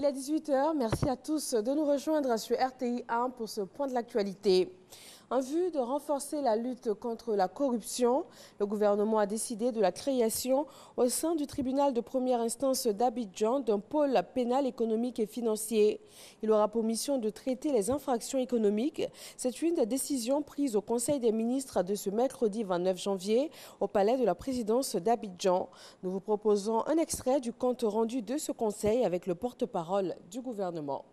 Il est 18 h. Merci à tous de nous rejoindre sur RTI 1 pour ce point de l'actualité. En vue de renforcer la lutte contre la corruption, le gouvernement a décidé de la création au sein du tribunal de première instance d'Abidjan d'un pôle pénal économique et financier. Il aura pour mission de traiter les infractions économiques. C'est une des décisions prises au Conseil des ministres de ce mercredi 29 janvier au palais de la présidence d'Abidjan. Nous vous proposons un extrait du compte rendu de ce conseil avec le porte-parole du gouvernement.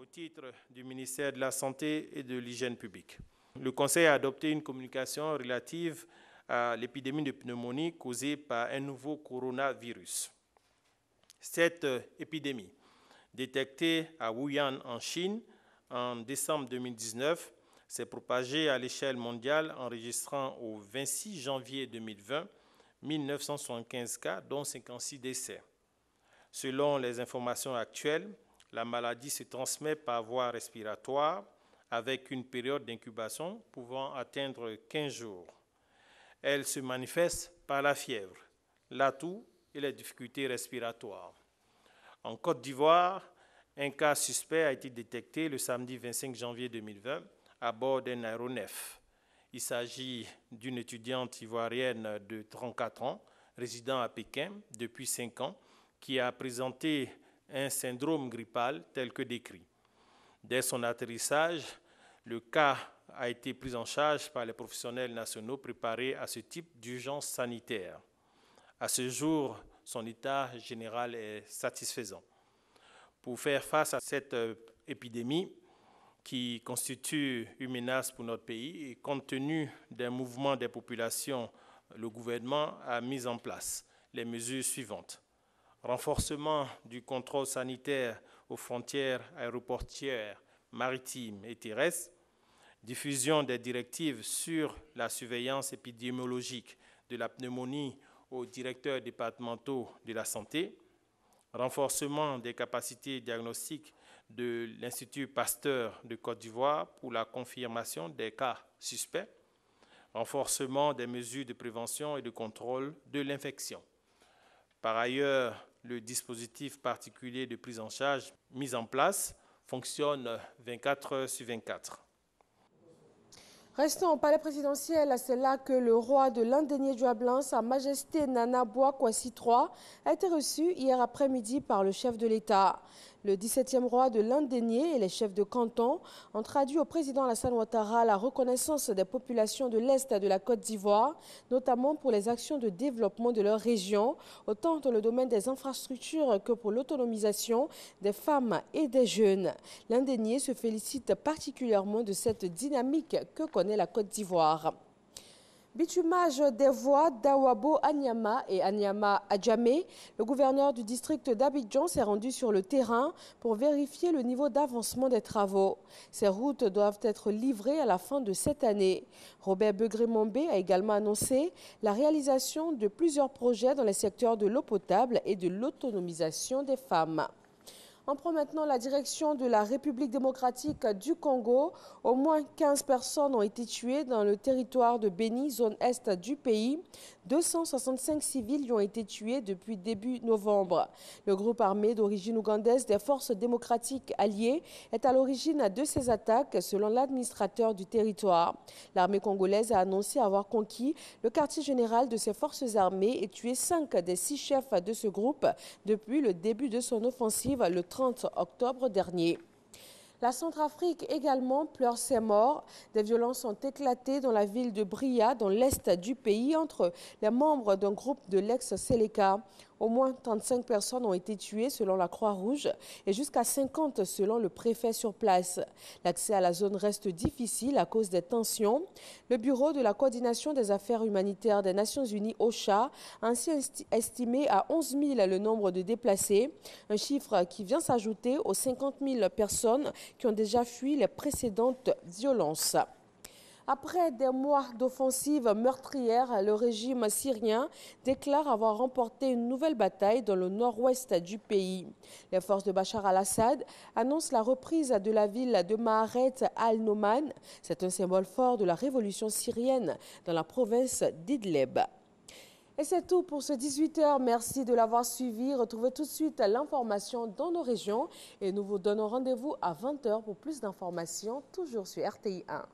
Au titre du ministère de la Santé et de l'Hygiène publique, le Conseil a adopté une communication relative à l'épidémie de pneumonie causée par un nouveau coronavirus. Cette épidémie, détectée à Wuhan en Chine en décembre 2019, s'est propagée à l'échelle mondiale, enregistrant au 26 janvier 2020 1975 cas, dont 56 décès. Selon les informations actuelles, la maladie se transmet par voie respiratoire avec une période d'incubation pouvant atteindre 15 jours. Elle se manifeste par la fièvre, la toux et les difficultés respiratoires. En Côte d'Ivoire, un cas suspect a été détecté le samedi 25 janvier 2020 à bord d'un aéronef. Il s'agit d'une étudiante ivoirienne de 34 ans, résidant à Pékin depuis 5 ans, qui a présenté un syndrome grippal tel que décrit. Dès son atterrissage, le cas a été pris en charge par les professionnels nationaux préparés à ce type d'urgence sanitaire. À ce jour, son état général est satisfaisant. Pour faire face à cette épidémie qui constitue une menace pour notre pays et compte tenu d'un mouvement des populations, le gouvernement a mis en place les mesures suivantes. Renforcement du contrôle sanitaire aux frontières aéroportuaires, maritimes et terrestres, diffusion des directives sur la surveillance épidémiologique de la pneumonie aux directeurs départementaux de la santé, renforcement des capacités diagnostiques de l'Institut Pasteur de Côte d'Ivoire pour la confirmation des cas suspects, renforcement des mesures de prévention et de contrôle de l'infection. Par ailleurs, le dispositif particulier de prise en charge mis en place fonctionne 24 heures sur 24. Restons au palais présidentiel, c'est là que le roi de l'Indénié Djuablin, Sa Majesté Nana Bouakwasi III, a été reçu hier après-midi par le chef de l'État. Le 17e roi de l'Indénié et les chefs de canton ont traduit au président Alassane Ouattara la reconnaissance des populations de l'Est de la Côte d'Ivoire, notamment pour les actions de développement de leur région, autant dans le domaine des infrastructures que pour l'autonomisation des femmes et des jeunes. L'Indénié se félicite particulièrement de cette dynamique que connaît la Côte d'Ivoire. Bitumage des voies d'Awabo Anyama et Anyama Adjamé, le gouverneur du district d'Abidjan s'est rendu sur le terrain pour vérifier le niveau d'avancement des travaux. Ces routes doivent être livrées à la fin de cette année. Robert Begré-Mombé a également annoncé la réalisation de plusieurs projets dans les secteurs de l'eau potable et de l'autonomisation des femmes. On prend maintenant la direction de la République démocratique du Congo. Au moins 15 personnes ont été tuées dans le territoire de Béni, zone est du pays. 265 civils y ont été tués depuis début novembre. Le groupe armé d'origine ougandaise des forces démocratiques alliées est à l'origine de ces attaques, selon l'administrateur du territoire. L'armée congolaise a annoncé avoir conquis le quartier général de ses forces armées et tué 5 des 6 chefs de ce groupe depuis le début de son offensive le 30 octobre dernier. La Centrafrique également pleure ses morts. Des violences ont éclaté dans la ville de Bria, dans l'est du pays, entre les membres d'un groupe de l'ex-Séléka. Au moins 35 personnes ont été tuées selon la Croix-Rouge et jusqu'à 50 selon le préfet sur place. L'accès à la zone reste difficile à cause des tensions. Le Bureau de la coordination des affaires humanitaires des Nations Unies, OCHA, a ainsi estimé à 11 000 le nombre de déplacés, un chiffre qui vient s'ajouter aux 50 000 personnes qui ont déjà fui les précédentes violences. Après des mois d'offensive meurtrière, le régime syrien déclare avoir remporté une nouvelle bataille dans le nord-ouest du pays. Les forces de Bachar al-Assad annoncent la reprise de la ville de Maharet al-Noman. C'est un symbole fort de la révolution syrienne dans la province d'Idlib. Et c'est tout pour ce 18h. Merci de l'avoir suivi. Retrouvez tout de suite l'information dans nos régions et nous vous donnons rendez-vous à 20h pour plus d'informations, toujours sur RTI 1.